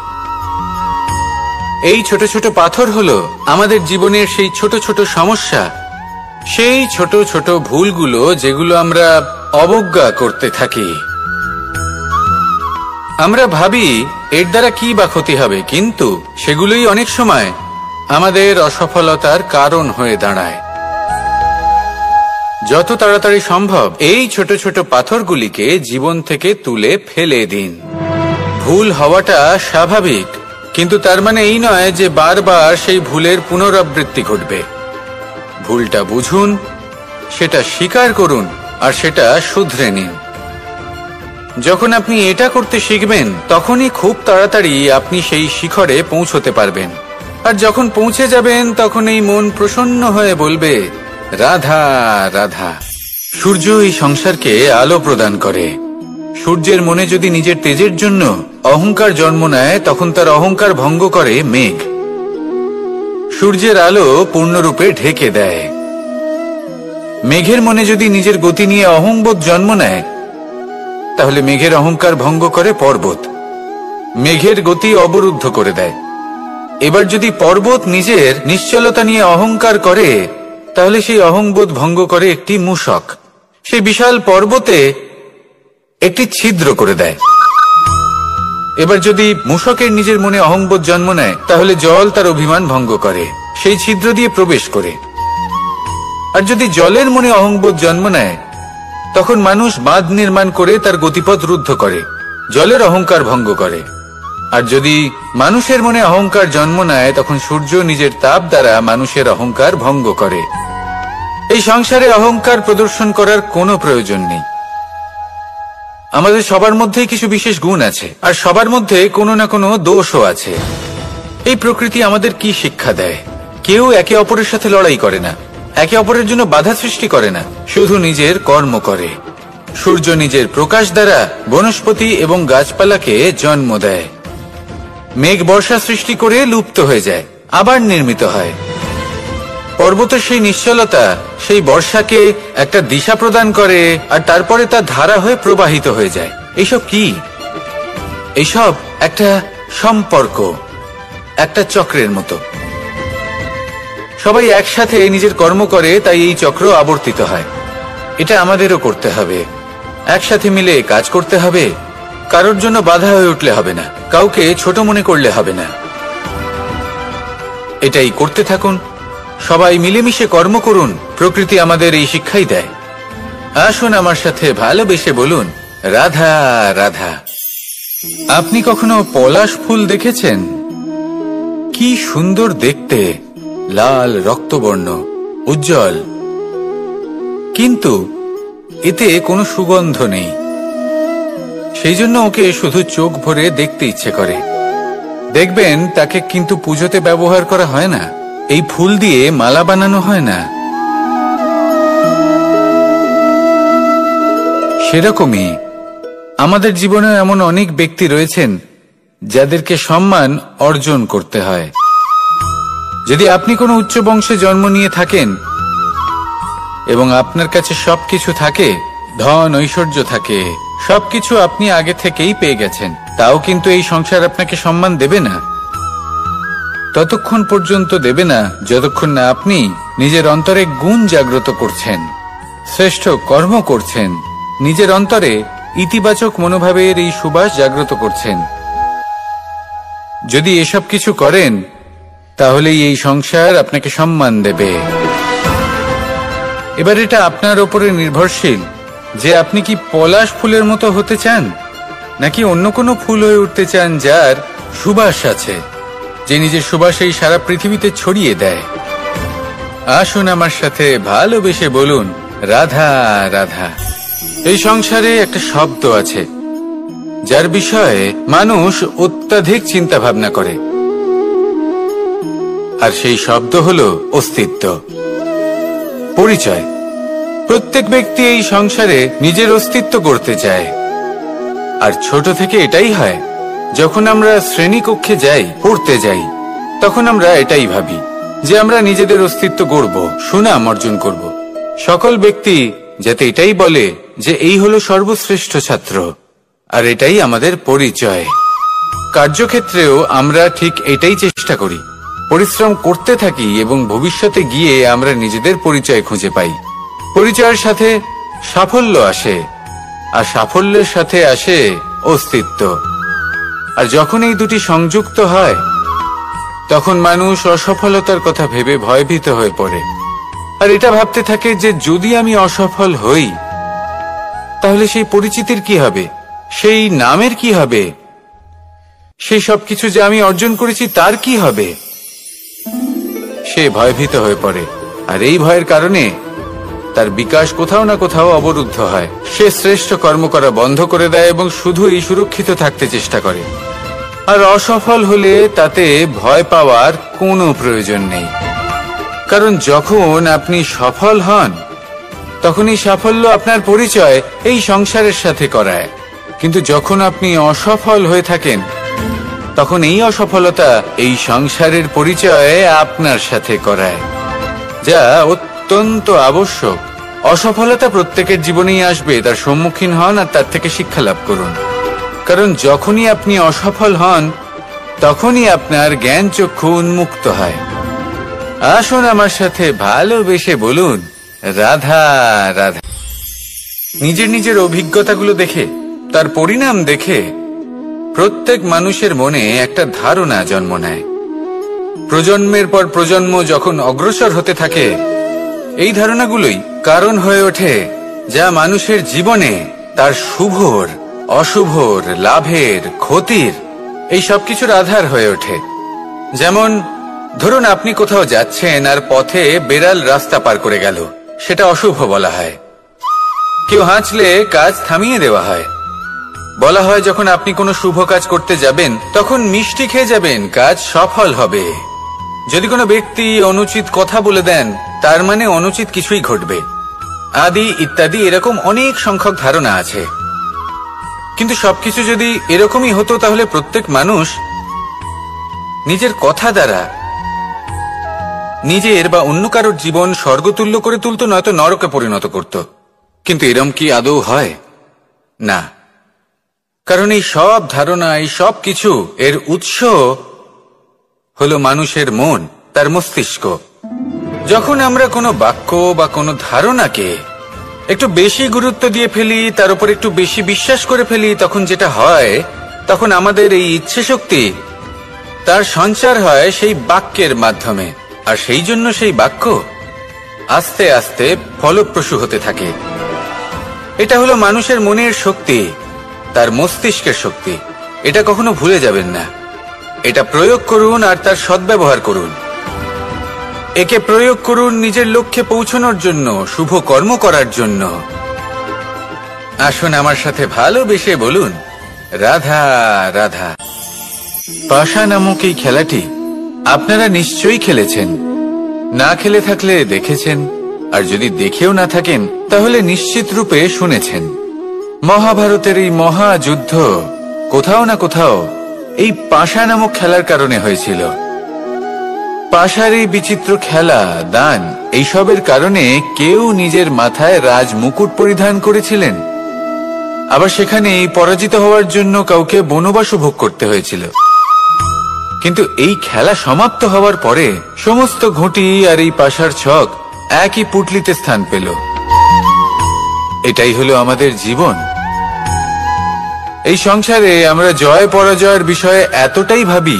এই ছোট ছোট পাথর হলো আমাদের জীবনের সেই ছোট ছোট সমস্যা, সেই ছোট ছোট ভুলগুলো যেগুলো আমরা অবজ্ঞা করতে থাকি। আমরা ভাবি এর দ্বারা কি বা ক্ষতি হবে, কিন্তু সেগুলোই অনেক সময় আমাদের অসফলতার কারণ হয়ে দাঁড়ায়। যত তাড়াতাড়ি সম্ভব এই ছোট ছোট পাথরগুলিকে জীবন থেকে তুলে ফেলে দিন। ভুল হওয়াটা স্বাভাবিক, কিন্তু তার মানে এই নয় যে বারবার সেই ভুলের পুনরাবৃত্তি ঘটবে। ভুলটা বুঝুন, সেটা স্বীকার করুন, আর সেটা শুধরে নিন। যখন আপনি এটা করতে শিখবেন, তখনই খুব তাড়াতাড়ি আপনি সেই শিখরে পৌঁছতে পারবেন। আর যখন পৌঁছে যাবেন, তখন এই মন প্রসন্ন হয়ে বলবে, রাধা রাধা। সূর্য এই সংসারকে আলো প্রদান করে। সূর্যের মনে যদি নিজের তেজের জন্য অহংকার জন্ম নেয়, তখন তার অহংকার ভঙ্গ করে মেঘ। সূর্যের আলো পূর্ণরূপে ঢেকে দেয়। মেঘের মনে যদি নিজের গতি নিয়ে অহংবোধ জন্ম নেয়, তাহলে মেঘের অহংকার ভঙ্গ করে পর্বত, মেঘের গতি অবরুদ্ধ করে দেয়। এবার যদি পর্বত নিজের নিশ্চলতা নিয়ে অহংকার করে, তাহলে সেই অহংবোধ ভঙ্গ করে একটি মূষক, সেই বিশাল পর্বতে একটি ছিদ্র করে দেয়। এবার যদি মূষকের নিজের মনে অহংবোধ জন্ম নেয়, তাহলে জল তার অভিমান ভঙ্গ করে, সেই ছিদ্র দিয়ে প্রবেশ করে। আর যদি জলের মনে অহংবোধ জন্ম নেয়, তখন মানুষ বাঁধ নির্মাণ করে তার গতিপথ রুদ্ধ করে, জলের অহংকার ভঙ্গ করে। আর যদি মানুষের মনে অহংকার জন্ম নেয়, তখন সূর্য নিজের তাপ দ্বারা মানুষের অহংকার ভঙ্গ করে। এই সংসারে অহংকার প্রদর্শন করার কোনো প্রয়োজন নেই। আমাদের সবার মধ্যেই কিছু বিশেষ গুণ আছে, আর সবার মধ্যে কোনো না কোনো দোষও আছে। এই প্রকৃতি আমাদের কি শিক্ষা দেয়? কেউ একে অপরের সাথে লড়াই করে না, একে অপরের জন্য বাধা সৃষ্টি করে না, শুধু নিজের কর্ম করে। সূর্য নিজের প্রকাশ দ্বারা বনস্পতি এবং গাছপালাকে জন্ম দেয়। মেঘ বর্ষা সৃষ্টি করে লুপ্ত হয়ে যায়, আবার নির্মিত হয়। পর্বতের সেই নিশ্চলতা সেই বর্ষাকে একটা দিশা প্রদান করে, আর তারপরে তা ধারা হয়ে প্রবাহিত হয়ে যায়। এইসব কি? এইসব একটা সম্পর্ক, একটা চক্রের মতো। সবাই একসাথে নিজের কর্ম করে, তাই এই চক্র আবর্তিত হয়। এটা আমাদেরও করতে হবে, একসাথে মিলে কাজ করতে হবে। কারোর জন্য বাধা হয়ে উঠলে হবে না, কাউকে ছোট মনে করলে হবে না। এটাই করতে থাকুন, সবাই মিলেমিশে কর্ম করুন। প্রকৃতি আমাদের এই শিক্ষাই দেয়। আসুন আমার সাথে ভালোবেসে বলুন, রাধা রাধা। আপনি কখনো পলাশ ফুল দেখেছেন? কি সুন্দর দেখতে, লাল রক্তবর্ণ, উজ্জ্বল, কিন্তু এতে কোনো সুগন্ধ নেই। সেই জন্য ওকে শুধু চোখ ভরে দেখতে ইচ্ছে করে। দেখবেন তাকে কিন্তু পুজোতে ব্যবহার করা হয় না, এই ফুল দিয়ে মালা বানানো হয় না। সেরকমই আমাদের জীবনে এমন অনেক ব্যক্তি রয়েছেন যাদেরকে সম্মান অর্জন করতে হয়। যদি আপনি কোনো উচ্চ বংশে জন্ম নিয়ে থাকেন এবং আপনার কাছে সবকিছু থাকে, ধন ঐশ্বর্য থাকে, সবকিছু আপনি আগে থেকেই পেয়ে গেছেন, তাও কিন্তু এই সংসার আপনাকে সম্মান দেবে না। ততক্ষণ পর্যন্ত দেবে না যতক্ষণ না আপনি নিজের অন্তরে গুণ জাগ্রত করছেন, শ্রেষ্ঠ কর্ম করছেন, নিজের অন্তরে ইতিবাচক মনোভাবের এই সুবাস জাগ্রত করছেন। যদি এসব কিছু করেন তাহলেই এই সংসার আপনাকে সম্মান দেবে। এবার এটা আপনার উপরে নির্ভরশীল যে আপনি কি পলাশ ফুলের মতো হতে চান, নাকি অন্য কোনো ফুল হয়ে উঠতে চান যার সুবাস আছে, যে নিজের সুবাস এই সারা পৃথিবীতে ছড়িয়ে দেয়। আসুন আমার সাথে ভালোবেসে বলুন, রাধা রাধা। এই সংসারে একটা শব্দ আছে যার বিষয়ে মানুষ অত্যাধিক চিন্তা ভাবনা করে, আর সেই শব্দ হলো অস্তিত্ব, পরিচয়। প্রত্যেক ব্যক্তি এই সংসারে নিজের অস্তিত্ব করতে চায়, আর ছোট থেকে এটাই হয়। যখন আমরা শ্রেণীকক্ষে যাই, পড়তে যাই, তখন আমরা এটাই ভাবি যে আমরা নিজেদের অস্তিত্ব গড়ব, সুনাম অর্জন করব। সকল ব্যক্তি যাতে এটাই বলে যে এই হলো সর্বশ্রেষ্ঠ ছাত্র, আর এটাই আমাদের পরিচয়। কার্যক্ষেত্রেও আমরা ঠিক এটাই চেষ্টা করি, পরিশ্রম করতে থাকি এবং ভবিষ্যতে গিয়ে আমরা নিজেদের পরিচয় খুঁজে পাই। পরিচয়ের সাথে সাফল্য আসে, আর সাফল্যের সাথে আসে অস্তিত্ব। আর যখন এই দুটি সংযুক্ত হয়, তখন মানুষ অসফলতার কথা ভেবে ভয়ভীত হয়ে পড়ে, আর এটা ভাবতে থাকে যে যদি আমি অসফল হই তাহলে সেই পরিচিতির কি হবে, সেই নামের কি হবে, সেই সবকিছু যা আমি অর্জন করেছি তার কি হবে। সে ভয়ভীত হয়ে পড়ে, আর এই ভয়ের কারণে তার বিকাশ কোথাও না কোথাও অবরুদ্ধ হয়। সে শ্রেষ্ঠ কর্ম করা বন্ধ করে দেয় এবং শুধুই সুরক্ষিত থাকতে চেষ্টা করে। আর অসফল হলে তাতে ভয় পাওয়ার কোনো প্রয়োজন নেই, কারণ যখন আপনি সফল হন তখন এই সাফল্য আপনার পরিচয় এই সংসারের সাথে করায়। কিন্তু যখন আপনি অসফল হয়ে থাকেন তখন এই অসফলতা এই সংসারের পরিচয় আপনার সাথে করায়, যা অত্যন্ত আবশ্যক। অসফলতা প্রত্যেকের জীবনেই আসবে, তার সম্মুখীন হন আর তার থেকে শিক্ষা লাভ করুন। কারণ যখনই আপনি অসফল হন তখনই আপনার জ্ঞান চক্ষু উন্মুক্ত হয়। আসুন আমার সাথে ভালোবেসে বলুন, রাধা রাধা। নিজের নিজের অভিজ্ঞতাগুলো দেখে, তার পরিণাম দেখে প্রত্যেক মানুষের মনে একটা ধারণা জন্ম নেয়। প্রজন্মের পর প্রজন্ম যখন অগ্রসর হতে থাকে, এই ধারণাগুলোই কারণ হয়ে ওঠে যা মানুষের জীবনে তার শুভর, অশুভর, লাভের, ক্ষতির এই সবকিছুর আধার হয়ে ওঠে। যেমন ধরুন আপনি কোথাও যাচ্ছেন আর পথে বেড়াল রাস্তা পার করে গেল, সেটা অশুভ বলা হয়। কেউ হাঁচলে কাজ থামিয়ে দেওয়া হয়। বলা হয় যখন আপনি কোনো শুভ কাজ করতে যাবেন তখন মিষ্টি খেয়ে যাবেন, কাজ সফল হবে। যদি কোনো ব্যক্তি অনুচিত কথা বলে দেন তার মানে অনুচিত কিছুই ঘটবে, আদি ইত্যাদি এরকম অনেক সংখ্যক ধারণা আছে। কিন্তু সবকিছু যদি এরকমই হতো তাহলে প্রত্যেক মানুষ নিজের কথা দ্বারা নিজের বা অন্য কারোর জীবন স্বর্গতুল্য করে তুলতো, নয়তো নরকে পরিণত করত। কিন্তু এরম কি আদৌ হয়? না, কারণ এই সব ধারণা, এই সব কিছু এর উৎস হলো মানুষের মন, তার মস্তিষ্ক। যখন আমরা কোনো বাক্য বা কোনো ধারণাকে একটু বেশি গুরুত্ব দিয়ে ফেলি, তার উপর একটু বেশি বিশ্বাস করে ফেলি, তখন যেটা হয়, তখন আমাদের এই ইচ্ছে শক্তি তার সঞ্চার হয় সেই বাক্যের মাধ্যমে, আর সেই জন্য সেই বাক্য আস্তে আস্তে ফলপ্রসূ হতে থাকে। এটা হলো মানুষের মনের শক্তি, তার মস্তিষ্কের শক্তি। এটা কখনো ভুলে যাবেন না। এটা প্রয়োগ করুন আর তার সদ্ব্যবহার করুন। একে প্রয়োগ করুন নিজের লক্ষ্যে পৌঁছানোর জন্য, শুভ কর্ম করার জন্য। আসুন আমার সাথে ভালোবেসে বলুন, রাধা রাধা। পাশা নামক এই খেলাটি আপনারা নিশ্চয়ই খেলেছেন। না খেলে থাকলে দেখেছেন, আর যদি দেখেও না থাকেন তাহলে নিশ্চিত রূপে শুনেছেন। মহাভারতের এই মহাযুদ্ধ কোথাও না কোথাও এই পাশা নামক খেলার কারণে হয়েছিল। পাশার এই বিচিত্র খেলা, দান, এইসবের কারণে কেউ নিজের মাথায় রাজ মুকুট পরিধান করেছিলেন, আবার সেখানে পরাজিত হওয়ার জন্য কাউকে বনবাস ভোগ করতে হয়েছিল। কিন্তু এই খেলা সমাপ্ত হওয়ার পরে সমস্ত ঘুঁটি আর এই পাশার ছক একই পুটলিতে স্থান পেল। এটাই হলো আমাদের জীবন। এই সংসারে আমরা জয় পরাজয়ের বিষয়ে এতটাই ভাবি,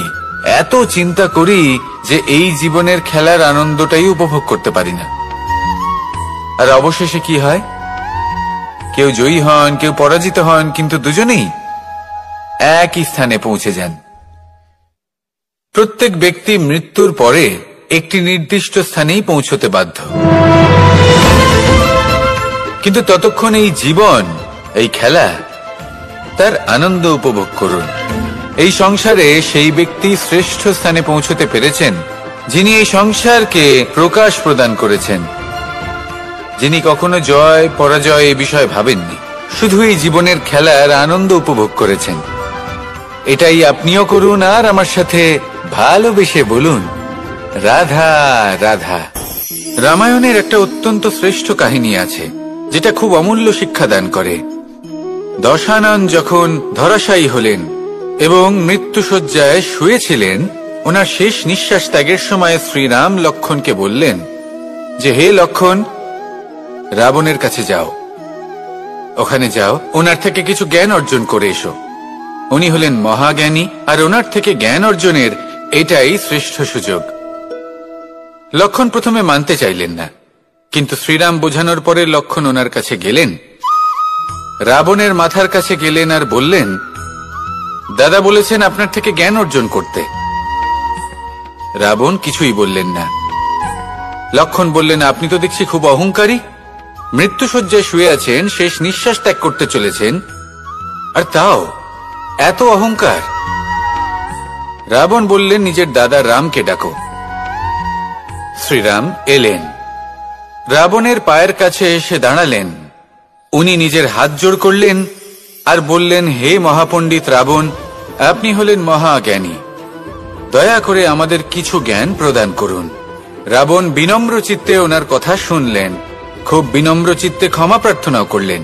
এত চিন্তা করি যে এই জীবনের খেলার আনন্দটাই উপভোগ করতে পারি না। আর অবশেষে কি হয়? কেউ জয়ী হন, কেউ পরাজিত হন, কিন্তু দুজনেই একই স্থানে পৌঁছে যান। প্রত্যেক ব্যক্তি মৃত্যুর পরে একটি নির্দিষ্ট স্থানেই পৌঁছতে বাধ্য, কিন্তু ততক্ষণ এই জীবন, এই খেলা, তার আনন্দ উপভোগ করুন। এই সংসারে সেই ব্যক্তি শ্রেষ্ঠ স্থানে পৌঁছতে পেরেছেন যিনি এই সংসারকে প্রকাশ প্রদান করেছেন, যিনি কখনো জয় পরাজয় এ বিষয়ে ভাবেননি, শুধু এই জীবনের খেলার আনন্দ উপভোগ করেছেন। এটাই আপনিও করুন আর আমার সাথে ভালোবেসে বলুন, রাধা রাধা। রামায়ণের একটা অত্যন্ত শ্রেষ্ঠ কাহিনী আছে যেটা খুব অমূল্য শিক্ষাদান করে। দশানন যখন ধরাশায়ী হলেন এবং মৃত্যুশয্যায় শুয়েছিলেন, ওনার শেষ নিঃশ্বাস ত্যাগের সময় শ্রীরাম লক্ষ্মণকে বললেন যে, হে লক্ষ্মণ, রাবণের কাছে যাও, ওখানে যাও, ওনার থেকে কিছু জ্ঞান অর্জন করে এসো। উনি হলেন মহাজ্ঞানী, আর ওনার থেকে জ্ঞান অর্জনের এটাই শ্রেষ্ঠ সুযোগ। লক্ষ্মণ প্রথমে মানতে চাইলেন না, কিন্তু শ্রীরাম বোঝানোর পরে লক্ষ্মণ ওনার কাছে গেলেন, রাবণের মাথার কাছে গেলেন আর বললেন, দাদা বলেছেন আপনার থেকে জ্ঞান অর্জন করতে। রাবণ কিছুই বললেন না। লক্ষ্মণ বললেন, আপনি তো দেখছি খুব অহংকারী, মৃত্যুশয্যায় শুয়ে আছেন, শেষ নিঃশ্বাস ত্যাগ করতে চলেছেন, আর তাও এত অহংকার। রাবণ বললেন, নিজের দাদা রামকে ডাকো। শ্রীরাম এলেন, রাবণের পায়ের কাছে এসে দাঁড়ালেন। উনি নিজের হাত জোড় করলেন আর বললেন, হে মহাপণ্ডিত রাবণ, আপনি হলেন মহাজ্ঞানী, দয়া করে আমাদের কিছু জ্ঞান প্রদান করুন। রাবণ বিনম্র চিত্তে ওনার কথা শুনলেন, খুব বিনম্র চিত্তে ক্ষমা প্রার্থনাও করলেন,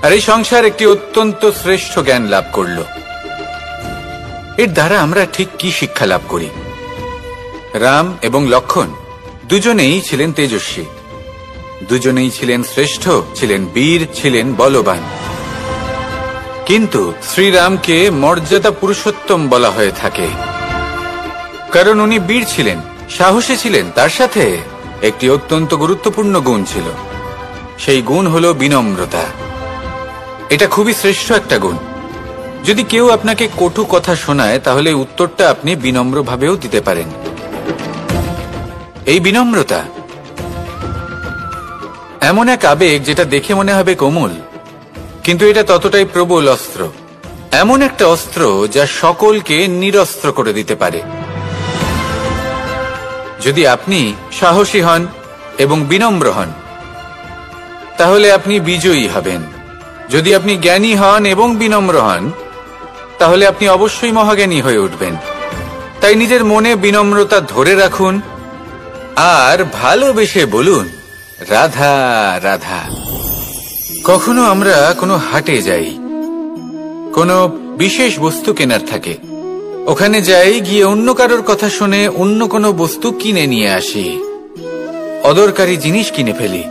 আর এই সংসার একটি অত্যন্ত শ্রেষ্ঠ জ্ঞান লাভ করল। এর দ্বারা আমরা ঠিক কি শিক্ষা লাভ করি? রাম এবং লক্ষ্মণ দুজনেই ছিলেন তেজস্বী, দুজনেই ছিলেন শ্রেষ্ঠ, ছিলেন বীর, ছিলেন বলবান। কিন্তু শ্রীরামকে মর্যাদা পুরুষোত্তম বলা হয়ে থাকে, কারণ উনি বীর ছিলেন, সাহসী ছিলেন, তার সাথে একটি অত্যন্ত গুরুত্বপূর্ণ গুণ ছিল। সেই গুণ হলো বিনম্রতা। এটা খুবই শ্রেষ্ঠ একটা গুণ। যদি কেউ আপনাকে কটু কথা শোনায়, তাহলে উত্তরটা আপনি বিনম্রভাবেও দিতে পারেন। এই বিনম্রতা এমন এক আবেগ যেটা দেখে মনে হবে কোমল, কিন্তু এটা ততটাই প্রবল অস্ত্র। এমন একটা অস্ত্র যা সকলকে নিরস্ত্র করে দিতে পারে। যদি আপনি সাহসী হন এবং বিনম্র হন, তাহলে আপনি বিজয়ী হবেন। যদি আপনি জ্ঞানী হন এবং বিনম্র হন, তাহলে আপনি অবশ্যই মহাজ্ঞানী হয়ে উঠবেন। তাই নিজের মনে বিনম্রতা ধরে রাখুন আর ভালোবেসে বলুন, রাধা রাধা। কখনো আমরা কোনো হাটে যাই, কোনো বিশেষ বস্তু কেনার থাকে, ওখানে যাই, গিয়ে অন্য কারোর কথা শুনে অন্য কোনো বস্তু কিনে নিয়ে আসি। অদরকারি জিনিস কিনে ফেলি।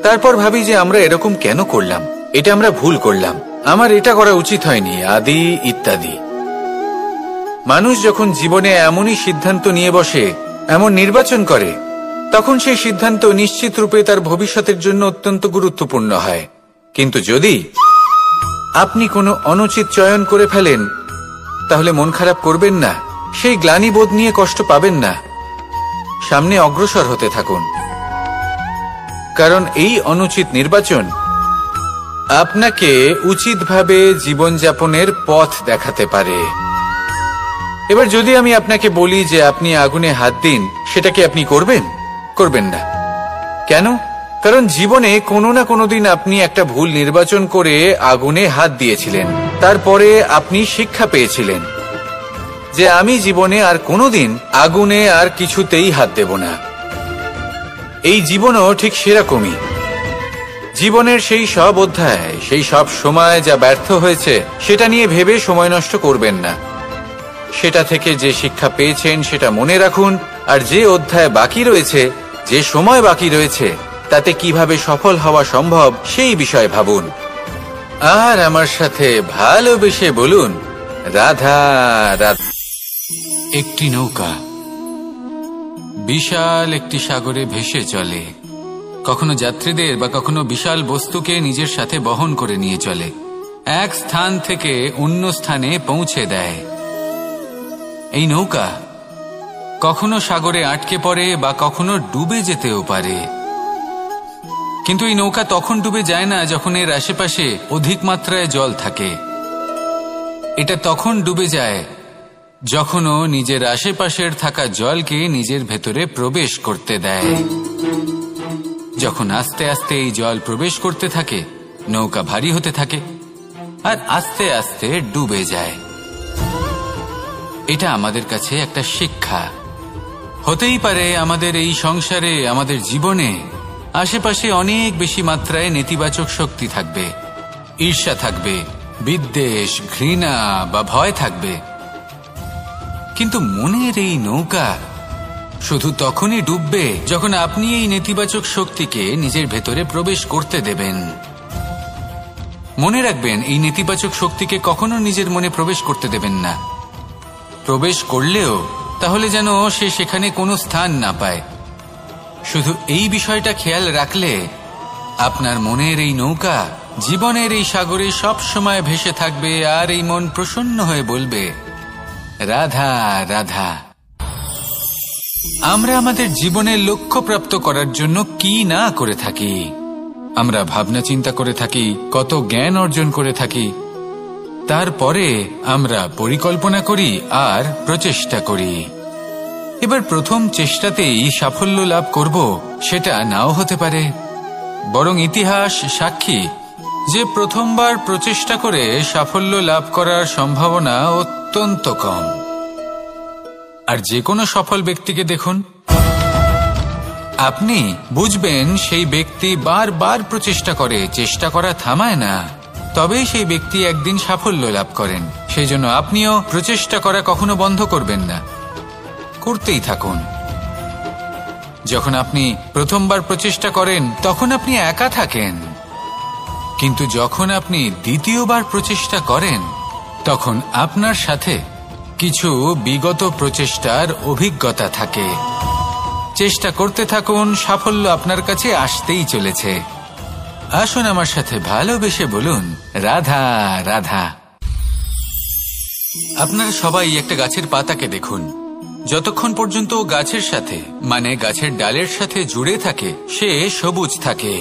তারপর ভাবি যে আমরা এরকম কেন করলাম, এটা আমরা ভুল করলাম, আমার এটা করা উচিত হয়নি, আদি ইত্যাদি। মানুষ যখন জীবনে এমনই সিদ্ধান্ত নিয়ে বসে, এমন নির্বাচন করে, তখন সেই সিদ্ধান্ত নিশ্চিত রূপে তার ভবিষ্যতের জন্য অত্যন্ত গুরুত্বপূর্ণ হয়। কিন্তু যদি আপনি কোনো অনুচিত চয়ন করে ফেলেন, তাহলে মন খারাপ করবেন না, সেই গ্লানিবোধ নিয়ে কষ্ট পাবেন না, সামনে অগ্রসর হতে থাকুন। কারণ এই অনুচিত নির্বাচন আপনাকে উচিতভাবে জীবনযাপনের পথ দেখাতে পারে। এবার যদি আমি আপনাকে বলি যে আপনি আগুনে হাত দিন, সেটা কি আপনি করবেন? করবেন না। কেন? কারণ জীবনে কোনো না কোনো দিন আপনি একটা ভুল নির্বাচন করে আগুনে হাত দিয়েছিলেন। তারপরে আপনি শিক্ষা পেয়েছিলেন যে আমি জীবনে আর কোনোদিন আগুনে আর কিছুতেই হাত দেব না। এই জীবনও ঠিক সেরকমই। জীবনের সেই সব অধ্যায়, সেই সব সময় যা ব্যর্থ হয়েছে, সেটা নিয়ে ভেবে সময় নষ্ট করবেন না। সেটা থেকে যে শিক্ষা পেয়েছেন সেটা মনে রাখুন, আর যে অধ্যায় বাকি রয়েছে, যে সময় বাকি রয়েছে, তাতে কিভাবে সফল হওয়া সম্ভব সেই বিষয়ে ভাবুন। আর আমার সাথে ভালোবেসে বলুন, রাধা রাধা। একটি নৌকা বিশাল একটি সাগরে ভেসে চলে, কখনো যাত্রীদের বা কখনো বিশাল বস্তুকে নিজের সাথে বহন করে নিয়ে চলে, এক স্থান থেকে অন্য স্থানে পৌঁছে দেয়। এই নৌকা কখনো সাগরে আটকে পড়ে বা কখনো ডুবে যেতেও পারে, কিন্তু এই নৌকা তখন ডুবে যায় না যখন এর আশেপাশে অধিক মাত্রায় জল থাকে। এটা তখন ডুবে যায় যখন ও নিজের আশেপাশের থাকা জলকে নিজের ভেতরে প্রবেশ করতে দেয়। যখন আস্তে আস্তে এই জল প্রবেশ করতে থাকে, নৌকা ভারী হতে থাকে আর আস্তে আস্তে ডুবে যায়। এটা আমাদের কাছে একটা শিক্ষা। হতেই পারে আমাদের এই সংসারে, আমাদের জীবনে আশেপাশে অনেক বেশি মাত্রায় নেতিবাচক শক্তি থাকবে, ঈর্ষা থাকবে, বিদ্বেষ, ঘৃণা বা ভয় থাকবে, কিন্তু মনের এই নৌকা শুধু তখনই ডুববে যখন আপনি এই নেতিবাচক শক্তিকে নিজের ভেতরে প্রবেশ করতে দেবেন। মনে রাখবেন, এই নেতিবাচক শক্তিকে কখনো নিজের মনে প্রবেশ করতে দেবেন না। প্রবেশ করলেও তাহলে যেন সে সেখানে কোনো স্থান না পায়। শুধু এই বিষয়টা খেয়াল রাখলে আপনার মনের এই নৌকা জীবনের এই সাগরে সব সময় ভেসে থাকবে, আর এই মন প্রসন্ন হয়ে বলবে, রাধা রাধা। আমরা আমাদের জীবনের লক্ষ্য প্রাপ্ত করার জন্য কি না করে থাকি। আমরা ভাবনা চিন্তা করে থাকি, কত জ্ঞান অর্জন করে থাকি, তারপরে আমরা পরিকল্পনা করি আর প্রচেষ্টা করি। এবার প্রথম চেষ্টাতেই সাফল্য লাভ করব সেটা নাও হতে পারে, বরং ইতিহাস সাক্ষী যে প্রথমবার প্রচেষ্টা করে সাফল্য লাভ করার সম্ভাবনা অত্যন্ত কম। আর যে কোনো সফল ব্যক্তিকে দেখুন, আপনি বুঝবেন সেই ব্যক্তি বারবার প্রচেষ্টা করে, চেষ্টা করা থামায় না, তবেই সেই ব্যক্তি একদিন সাফল্য লাভ করেন। সেই জন্য আপনিও প্রচেষ্টা করা কখনো বন্ধ করবেন না, করতেই থাকুন। যখন আপনি প্রথমবার প্রচেষ্টা করেন তখন আপনি একা থাকেন, কিন্তু যখন আপনি দ্বিতীয়বার প্রচেষ্টা করেন তখন আপনার সাথে কিছু বিগত প্রচেষ্টার অভিজ্ঞতা থাকে। চেষ্টা করতে থাকুন, সাফল্য আপনার কাছে আসতেই চলেছে। আসুন আমার সাথে ভালোবেসে বলুন, রাধা রাধা। আপনারা সবাই একটা গাছের পাতাকে দেখুন, যতক্ষণ পর্যন্ত গাছের সাথে মানে গাছের ডালের সাথে জুড়ে থাকে সে সবুজ থাকে,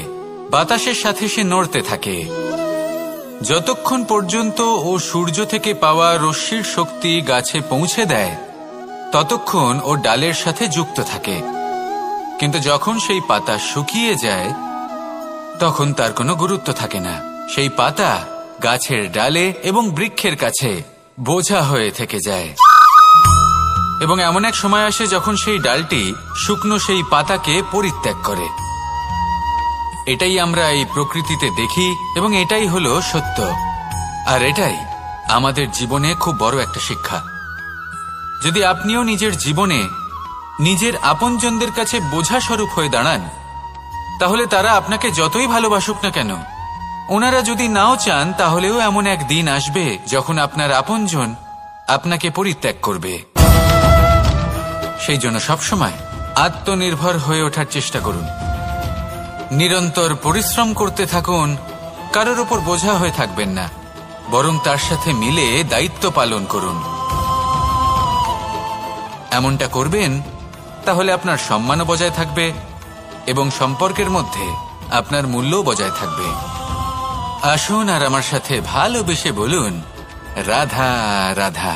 বাতাসের সাথে সে নড়তে থাকে। যতক্ষণ পর্যন্ত ও সূর্য থেকে পাওয়া রশ্মির শক্তি গাছে পৌঁছে দেয় ততক্ষণ ও ডালের সাথে যুক্ত থাকে, কিন্তু যখন সেই পাতা শুকিয়ে যায় তখন তার কোনো গুরুত্ব থাকে না। সেই পাতা গাছের ডালে এবং বৃক্ষের কাছে বোঝা হয়ে থেকে যায়, এবং এমন এক সময় আসে যখন সেই ডালটি শুকনো সেই পাতাকে পরিত্যাগ করে। এটাই আমরা এই প্রকৃতিতে দেখি এবং এটাই হলো সত্য। আর এটাই আমাদের জীবনে খুব বড় একটা শিক্ষা। যদি আপনিও নিজের জীবনে নিজের আপনজনদের কাছে বোঝা স্বরূপ হয়ে দাঁড়ান, তাহলে তারা আপনাকে যতই ভালোবাসুক না কেন, ওনারা যদি নাও চান তাহলেও এমন এক দিন আসবে যখন আপনার আপনজন আপনাকে পরিত্যাগ করবে। সেই জন্য সবসময় আত্মনির্ভর হয়ে ওঠার চেষ্টা করুন, নিরন্তর পরিশ্রম করতে থাকুন, কারোর ওপর বোঝা হয়ে থাকবেন না, বরং তার সাথে মিলে দায়িত্ব পালন করুন। এমনটা করবেন তাহলে আপনার সম্মানও বজায় থাকবে এবং সম্পর্কের মধ্যে আপনার মূল্যও বজায় থাকবে। আসুন আর আমার সাথে ভালোবেসে বলুন, রাধা রাধা।